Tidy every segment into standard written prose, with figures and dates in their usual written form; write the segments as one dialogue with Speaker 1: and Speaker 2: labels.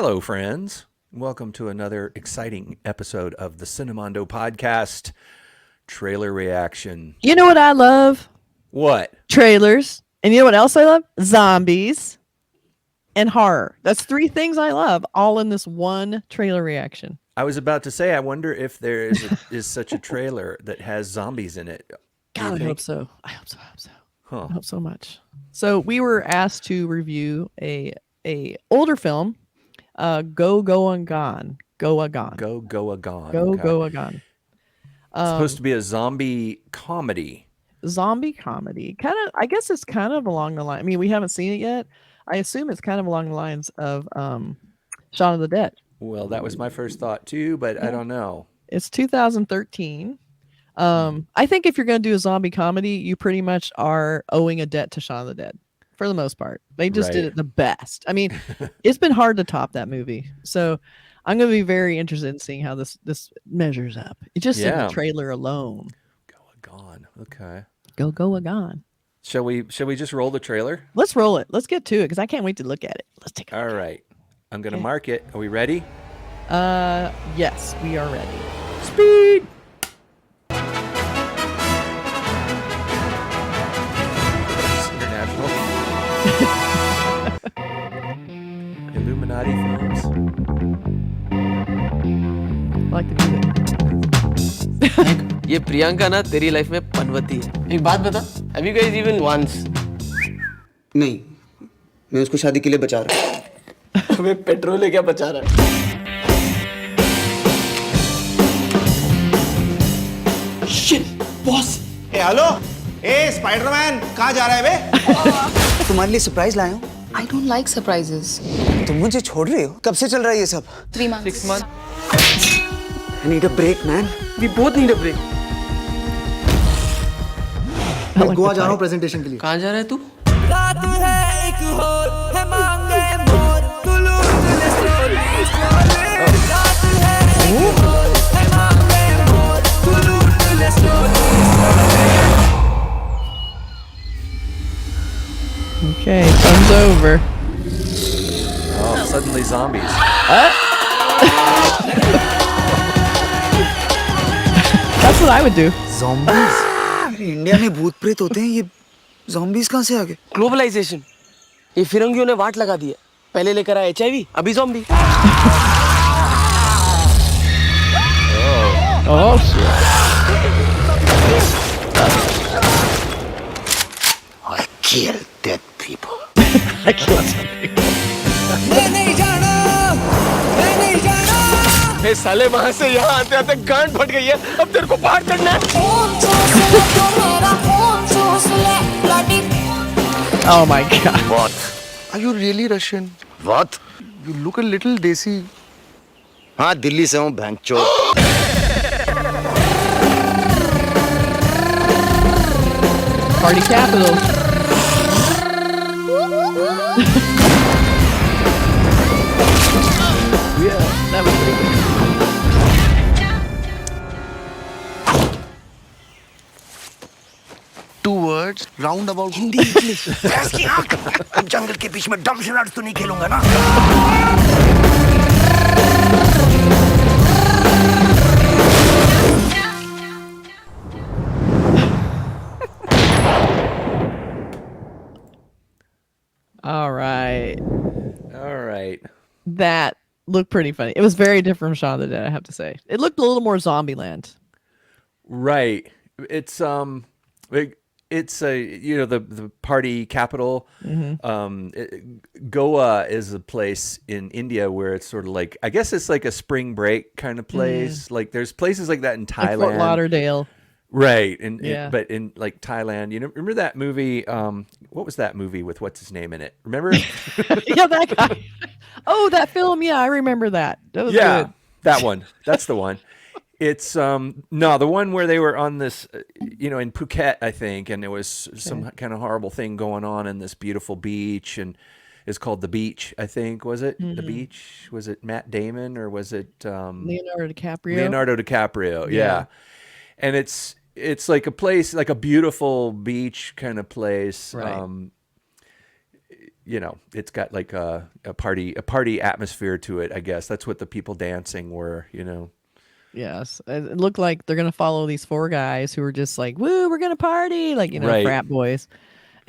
Speaker 1: Hello, friends. Welcome to another exciting episode of the Cinemondo podcast trailer reaction.
Speaker 2: You know what I love?
Speaker 1: What?
Speaker 2: Trailers. And you know what else I love? Zombies and horror. That's three things I love, all in this one trailer reaction.
Speaker 1: I was about to say, I wonder if there is such a trailer that has zombies in it.
Speaker 2: God, I hope so. I hope so.
Speaker 1: Huh.
Speaker 2: I hope so much. So we were asked to review a older film, Go Goa Gone. Goa Gone.
Speaker 1: Go Goa Gone.
Speaker 2: Go
Speaker 1: Okay.
Speaker 2: Goa Gone.
Speaker 1: It's supposed to be a zombie comedy.
Speaker 2: Zombie comedy. I guess it's kind of along the line. I mean, we haven't seen it yet. I assume it's kind of along the lines of Shaun of the Dead.
Speaker 1: Well, that was my first thought too, but I don't know.
Speaker 2: It's 2013. I think if you're going to do a zombie comedy, you pretty much are owing a debt to Shaun of the Dead for the most part. They just did it the best. I mean, it's been hard to top that movie. So I'm going to be very interested in seeing how this measures up. It just in the trailer alone.
Speaker 1: Goa Gone. Okay.
Speaker 2: Go Goa Gone.
Speaker 1: Shall we just roll the trailer?
Speaker 2: Let's roll it. Let's get to it because I can't wait to look at it. Let's take a look.
Speaker 1: All right. I'm going to mark it. Are we ready?
Speaker 2: Yes, we are ready.
Speaker 1: Speed. International. Illuminati films.
Speaker 2: I like the music.
Speaker 3: ये प्रियंका ना तेरी life में पनवती है। एक बात बता, have you guys even once?
Speaker 4: नहीं, मैं उसको शादी के लिए बचा रहा हूँ।
Speaker 3: हमें पेट्रोल है क्या बचा रहा है? Shit, boss.
Speaker 4: हेलो, स्पाइडरमैन, कहाँ जा रहा है बे? तुम्हारे लिए सरप्राइज लाया हूँ।
Speaker 5: I don't like surprises.
Speaker 4: तुम मुझे छोड़ रही हो? कब से चल रहा है ये सब?
Speaker 5: 3 months.
Speaker 3: 6 months.
Speaker 4: I need a break, man.
Speaker 3: We both need a break.
Speaker 4: मैं गोवा जा रहा हूँ प्रेजेंटेशन के लिए।
Speaker 3: कहाँ जा रहा है तू?
Speaker 2: Okay, fun's over.
Speaker 1: Oh, suddenly zombies.
Speaker 2: That's what I would do.
Speaker 4: Zombies? India में भूत प्रेत होते हैं, ये zombies कहाँ से आ गए?
Speaker 3: Globalization. ये फिरंगियों ने वाट लगा दी है। पहले लेकर आए HIV, अभी zombie.
Speaker 2: Oh shit.
Speaker 4: I kill dead people.
Speaker 2: I killed some people.
Speaker 3: हे साले वहाँ से यहाँ आते आते गांड फट गई है। अब तेरे को बाहर करना है।
Speaker 2: Oh my god.
Speaker 4: What? Are you really Russian? What? You look a little desi. हाँ, दिल्ली से हूँ, भैंचोद।
Speaker 2: Party capital. Yeah, that was pretty good.
Speaker 4: Two words, roundabout. Hindi, English. भैंस की आँख। जंगल के बीच में डम शराड तो नहीं खेलूंगा ना।
Speaker 2: All right. That looked pretty funny. It was very different from Shaun of the Dead, I have to say. It looked a little more Zombieland.
Speaker 1: Right. It's a the party capital. Goa is a place in India where it's sort of like, I guess it's like a spring break kind of place. Like there's places like that in Thailand.
Speaker 2: Like Fort Lauderdale.
Speaker 1: Right. But in like Thailand, remember that movie? What was that movie with what's his name in it? Remember?
Speaker 2: Yeah, that guy. Oh, that film. Yeah, I remember that. That was good.
Speaker 1: That one. That's the one. It's no, the one where they were on this, in Phuket, I think, and there was some kind of horrible thing going on in this beautiful beach, and it's called The Beach, I think. Was it The Beach? Was it Matt Damon or was it
Speaker 2: Leonardo DiCaprio?
Speaker 1: Leonardo DiCaprio, yeah. And it's like a place, like a beautiful beach kind of place.
Speaker 2: Right.
Speaker 1: it's got like a party atmosphere to it. I guess that's what the people dancing were.
Speaker 2: Yes, it looked like they're gonna follow these 4 guys who are just like, "Woo, we're gonna party!" Like
Speaker 1: Right.
Speaker 2: frat boys.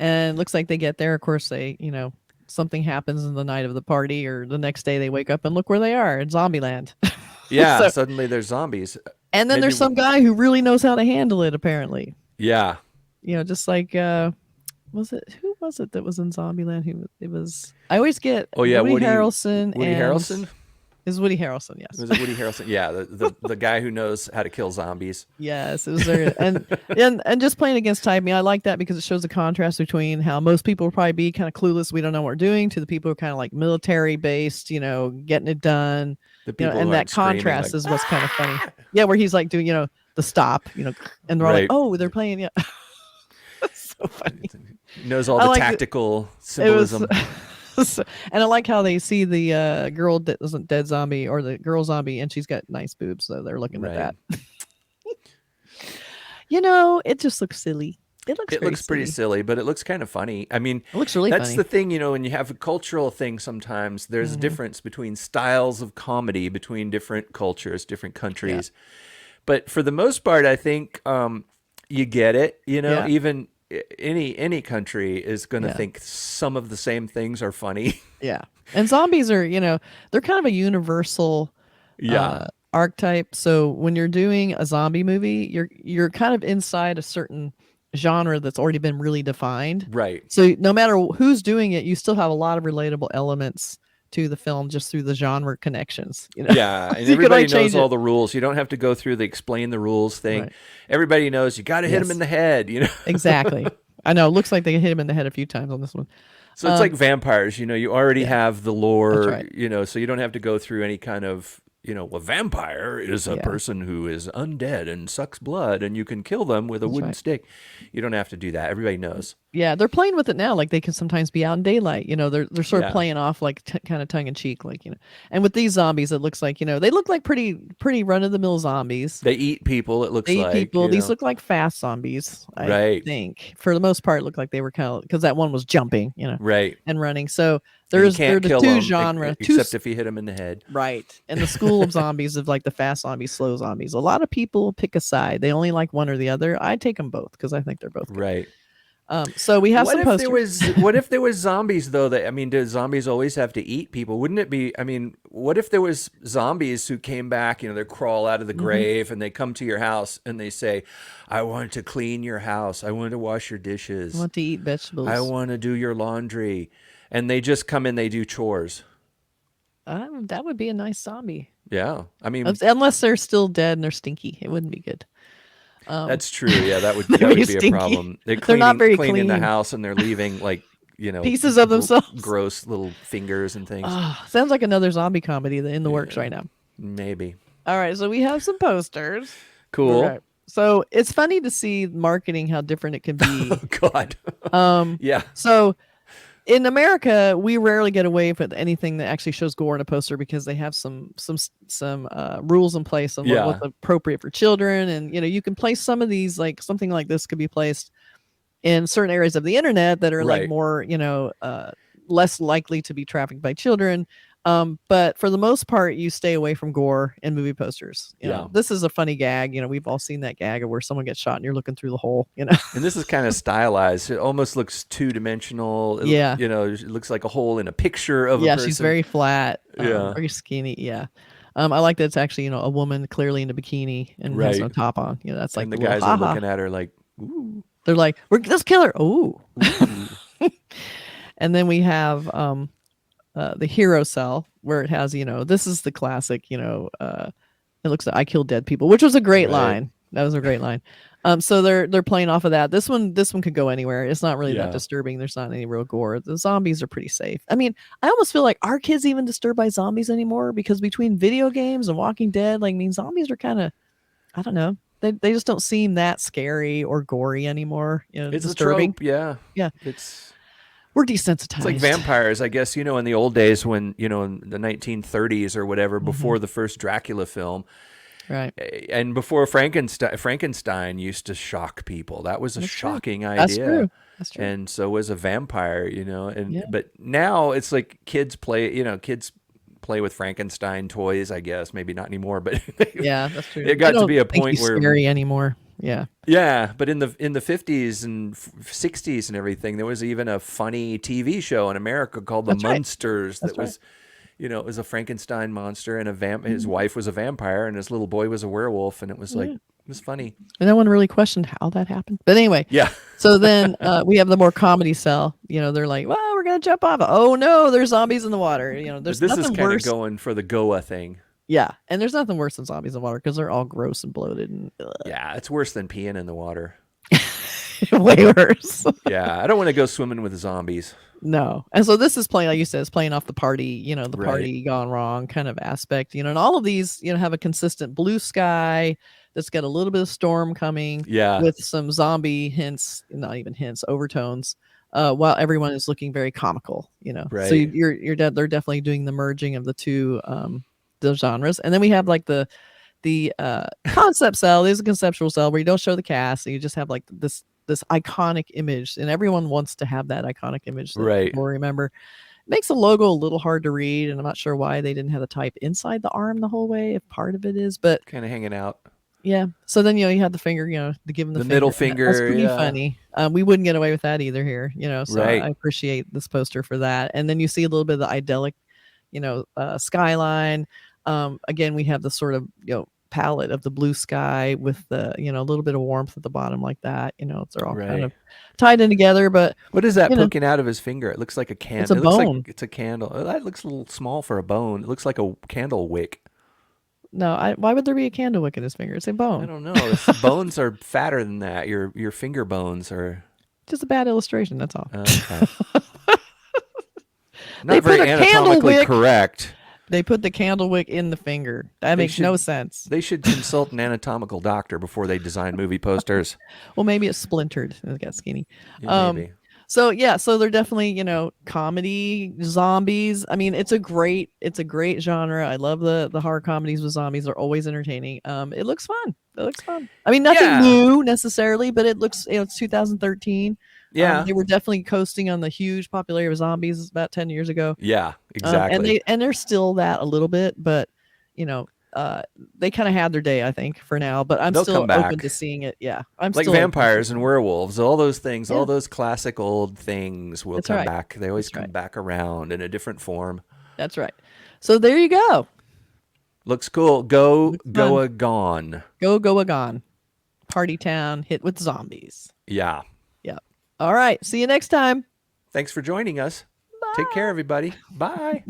Speaker 2: And it looks like they get there. Of course, they something happens in the night of the party, or the next day they wake up and look where they are in Zombieland.
Speaker 1: Yeah.
Speaker 2: So-
Speaker 1: Suddenly there's zombies.
Speaker 2: and then there's some guy who really knows how to handle it. Apparently,
Speaker 1: Yeah.
Speaker 2: just like who was it that was in Zombieland? It was. I always get.
Speaker 1: Oh yeah,
Speaker 2: Woody Harrelson.
Speaker 1: Woody
Speaker 2: and-
Speaker 1: Harrelson.
Speaker 2: Is Woody Harrelson? Yes.
Speaker 1: Was it Woody Harrelson? Yeah, the guy who knows how to kill zombies.
Speaker 2: Yes, it was there, and just playing against type. I like that because it shows the contrast between how most people will probably be kind of clueless, we don't know what we're doing, to the people who are kind of like military based, getting it done.
Speaker 1: The people
Speaker 2: and
Speaker 1: who
Speaker 2: that
Speaker 1: aren't screaming,
Speaker 2: contrast
Speaker 1: like,
Speaker 2: is what's kind of funny. Yeah, where he's like doing, the stop, and they're all
Speaker 1: Right.
Speaker 2: like, oh, they're playing. Yeah, that's so funny.
Speaker 1: knows all
Speaker 2: I
Speaker 1: the
Speaker 2: like
Speaker 1: tactical
Speaker 2: It was,
Speaker 1: symbolism.
Speaker 2: and I like how they see the girl that wasn't dead zombie, or the girl zombie, and she's got nice boobs, so they're looking
Speaker 1: Right.
Speaker 2: at that. It just looks silly. It looks
Speaker 1: pretty silly, but it looks kind of funny. I mean,
Speaker 2: It looks really
Speaker 1: that's
Speaker 2: funny.
Speaker 1: the thing, when you have a cultural thing, sometimes there's a difference between styles of comedy between different cultures, different countries. But for the most part, I think you get it.
Speaker 2: Yeah.
Speaker 1: Even any country is going to
Speaker 2: Yeah.
Speaker 1: think some of the same things are funny.
Speaker 2: Yeah. And zombies are, they're kind of a universal archetype. So when you're doing a zombie movie, you're kind of inside a certain genre that's already been really defined.
Speaker 1: Right.
Speaker 2: So no matter who's doing it, you still have a lot of relatable elements to the film just through the genre connections.
Speaker 1: Yeah, and
Speaker 2: So you could,
Speaker 1: everybody
Speaker 2: like, change
Speaker 1: knows all
Speaker 2: it.
Speaker 1: the rules. You don't have to go through the explain the rules thing.
Speaker 2: Right.
Speaker 1: Everybody knows you got to hit
Speaker 2: Yes.
Speaker 1: them in the head.
Speaker 2: Exactly. I know. It looks like they hit him in the head a few times on this one.
Speaker 1: So it's like vampires, you already have the lore,
Speaker 2: That's right.
Speaker 1: so you don't have to go through any kind of, a vampire is a
Speaker 2: Yeah.
Speaker 1: person who is undead and sucks blood and you can kill them with a wooden
Speaker 2: right.
Speaker 1: stick. You don't have to do that. Everybody knows.
Speaker 2: Yeah, they're playing with it now. Like they can sometimes be out in daylight. They're sort of
Speaker 1: Yeah.
Speaker 2: playing off like kind of tongue in cheek, like. And with these zombies, it looks like they look like pretty run of the mill zombies.
Speaker 1: They eat people, it looks
Speaker 2: They eat
Speaker 1: like.
Speaker 2: people.
Speaker 1: you
Speaker 2: These
Speaker 1: know.
Speaker 2: look like fast zombies. I
Speaker 1: Right.
Speaker 2: think for the most part, look like they were kind of because that one was jumping,
Speaker 1: Right.
Speaker 2: and running. So
Speaker 1: And you
Speaker 2: they're
Speaker 1: can't
Speaker 2: the
Speaker 1: kill
Speaker 2: two
Speaker 1: 'em,
Speaker 2: genre,
Speaker 1: except if you hit them in the head.
Speaker 2: right. And the school of zombies of like the fast zombies, slow zombies. A lot of people pick a side. They only like one or the other. I take them both because I think they're both good.
Speaker 1: Right.
Speaker 2: So we have
Speaker 1: What
Speaker 2: some
Speaker 1: if
Speaker 2: posters.
Speaker 1: what if there was zombies though? Do zombies always have to eat people? Wouldn't it be? What if there was zombies who came back? They crawl out of the grave and they come to your house and they say, "I want to clean your house. I want to wash your dishes.
Speaker 2: I want to eat vegetables.
Speaker 1: I want to do your laundry," and they just come in. They do chores.
Speaker 2: That would be a nice zombie.
Speaker 1: Yeah,
Speaker 2: Unless they're still dead and they're stinky. It wouldn't be good.
Speaker 1: that's true. Yeah, that would
Speaker 2: They're
Speaker 1: be
Speaker 2: stinky.
Speaker 1: a problem.
Speaker 2: They're not very
Speaker 1: cleaning the
Speaker 2: clean.
Speaker 1: house and they're leaving
Speaker 2: Pieces of themselves.
Speaker 1: gross little fingers and things.
Speaker 2: Sounds like another zombie comedy in the works right now.
Speaker 1: Maybe.
Speaker 2: All right, so we have some posters.
Speaker 1: Cool.
Speaker 2: Okay. So it's funny to see marketing how different it can be.
Speaker 1: God. Yeah.
Speaker 2: So in America, we rarely get away with anything that actually shows gore in a poster because they have some rules in place on
Speaker 1: Yeah.
Speaker 2: what's appropriate for children, and you can place some of these, like something like this could be placed in certain areas of the internet that are like
Speaker 1: Right.
Speaker 2: more less likely to be trafficked by children. But for the most part, you stay away from gore in movie posters. You know,
Speaker 1: Yeah.
Speaker 2: this is a funny gag. We've all seen that gag of where someone gets shot and you're looking through the hole.
Speaker 1: And this is kind of stylized. It almost looks two-dimensional.
Speaker 2: Yeah.
Speaker 1: It looks like a hole in a picture of a
Speaker 2: Yeah,
Speaker 1: person.
Speaker 2: she's very flat.
Speaker 1: Yeah.
Speaker 2: Very skinny. Yeah. I like that it's actually, a woman clearly in a bikini and has no
Speaker 1: Right.
Speaker 2: top on. That's like
Speaker 1: and the
Speaker 2: little
Speaker 1: guys are
Speaker 2: ha-ha.
Speaker 1: looking at her like, ooh.
Speaker 2: They're like, let's kill her. Ooh. And then we have the hero cell where it has, this is the classic, it looks like I killed dead people, which was a great
Speaker 1: Right.
Speaker 2: line. That was a great line. So they're playing off of that. This one could go anywhere. It's not really
Speaker 1: Yeah.
Speaker 2: that disturbing. There's not any real gore. The zombies are pretty safe. I mean, I almost feel like, are kids even disturbed by zombies anymore? Because between video games and Walking Dead, zombies are kind of, I don't know. They just don't seem that scary or gory anymore.
Speaker 1: It's
Speaker 2: disturbing.
Speaker 1: a trope. Yeah.
Speaker 2: Yeah.
Speaker 1: We're
Speaker 2: We're desensitized.
Speaker 1: like vampires, I guess, in the old days when, in the 1930s or whatever, before the first Dracula film,
Speaker 2: Right.
Speaker 1: And before Frankenstein used to shock people. That was a
Speaker 2: That's true.
Speaker 1: shocking
Speaker 2: That's
Speaker 1: idea.
Speaker 2: true. That's true.
Speaker 1: And so was a vampire, and
Speaker 2: Yeah.
Speaker 1: but now it's like kids play with Frankenstein toys, I guess. Maybe not anymore, but
Speaker 2: Yeah, that's true.
Speaker 1: it got
Speaker 2: I
Speaker 1: to
Speaker 2: don't
Speaker 1: be a
Speaker 2: think
Speaker 1: point
Speaker 2: he's
Speaker 1: where
Speaker 2: scary anymore. Yeah.
Speaker 1: yeah, but in the 50s and 60s and everything, there was even a funny TV show in America called The
Speaker 2: That's right.
Speaker 1: Munsters
Speaker 2: That's
Speaker 1: that was, it was a Frankenstein monster and his wife was a vampire and his little boy was a werewolf, and it was like it was funny.
Speaker 2: And no one really questioned how that happened. But anyway,
Speaker 1: Yeah.
Speaker 2: so then we have the more comedy cell. They're like, well, we're going to jump off. Oh, no, there's zombies in the water. There's
Speaker 1: This is
Speaker 2: nothing
Speaker 1: kind of
Speaker 2: worse.
Speaker 1: going for the Goa thing.
Speaker 2: Yeah. And there's nothing worse than zombies in the water because they're all gross and bloated. And
Speaker 1: Yeah, it's worse than peeing in the water.
Speaker 2: way worse.
Speaker 1: Yeah, I don't want to go swimming with zombies.
Speaker 2: No. And so this is playing, like you said, it's playing off the party, the
Speaker 1: Right.
Speaker 2: party gone wrong kind of aspect, and all of these, have a consistent blue sky that's got a little bit of storm coming
Speaker 1: Yeah.
Speaker 2: with some zombie hints, not even hints, overtones, while everyone is looking very comical, So
Speaker 1: Right.
Speaker 2: they're definitely doing the merging of the two, the genres. And then we have like the concept cell. There's a conceptual cell where you don't show the cast, so you just have like this iconic image, and everyone wants to have that iconic image that
Speaker 1: Right.
Speaker 2: people remember. It makes the logo a little hard to read, and I'm not sure why they didn't have the type inside the arm the whole way, if part of it is, but
Speaker 1: Kind of hanging out.
Speaker 2: yeah. So then you have the finger, to give them
Speaker 1: The
Speaker 2: the
Speaker 1: middle
Speaker 2: That's
Speaker 1: finger,
Speaker 2: pretty
Speaker 1: yeah.
Speaker 2: funny. We wouldn't get away with that either here, so
Speaker 1: Right.
Speaker 2: I appreciate this poster for that. And then you see a little bit of the idyllic, skyline. Again, we have the sort of palette of the blue sky with the a little bit of warmth at the bottom like that. They're all kind
Speaker 1: Right.
Speaker 2: of tied in together. But
Speaker 1: What is that
Speaker 2: You know.
Speaker 1: poking out of his finger? It looks like a candle.
Speaker 2: It's a
Speaker 1: It looks
Speaker 2: bone.
Speaker 1: like it's a candle. Oh, that looks a little small for a bone. It looks like a candle wick.
Speaker 2: no, why would there be a candle wick in his finger? It's a
Speaker 1: I
Speaker 2: bone.
Speaker 1: don't know. The bones are fatter than that. Your finger bones are
Speaker 2: Just a bad illustration. That's all.
Speaker 1: okay.
Speaker 2: They
Speaker 1: Not
Speaker 2: put
Speaker 1: very
Speaker 2: a candle
Speaker 1: anatomically
Speaker 2: wick-
Speaker 1: correct.
Speaker 2: They put the candle wick in the finger. That makes no sense.
Speaker 1: They should consult an anatomical doctor before they design movie posters.
Speaker 2: Well, maybe it's splintered. It got skinny.
Speaker 1: Yeah, maybe.
Speaker 2: So yeah, so they're definitely, comedy, zombies. I mean, it's a great genre. I love the horror comedies with zombies. They're always entertaining. It looks fun. I mean, nothing
Speaker 1: Yeah.
Speaker 2: new necessarily, but it looks, it's 2013.
Speaker 1: Yeah.
Speaker 2: They were definitely coasting on the huge popularity of zombies about 10 years ago.
Speaker 1: Yeah, exactly.
Speaker 2: And they're still that a little bit, but they kind of had their day, I think, for now. But I'm
Speaker 1: They'll
Speaker 2: still
Speaker 1: come back.
Speaker 2: open to seeing it. Yeah, I'm
Speaker 1: Like
Speaker 2: still open to
Speaker 1: vampires
Speaker 2: seeing
Speaker 1: and
Speaker 2: it.
Speaker 1: werewolves, all those things,
Speaker 2: Yeah.
Speaker 1: all those classic old things will
Speaker 2: That's
Speaker 1: come
Speaker 2: right.
Speaker 1: back. They always
Speaker 2: That's
Speaker 1: come
Speaker 2: right.
Speaker 1: back around in a different form.
Speaker 2: That's right. So there you go.
Speaker 1: Looks cool. Go
Speaker 2: Looks fun.
Speaker 1: Goa Gone.
Speaker 2: Go Goa Gone. Party town hit with zombies.
Speaker 1: Yeah.
Speaker 2: Yep. All right. See you next time.
Speaker 1: Thanks for joining us. Take care, everybody. Bye.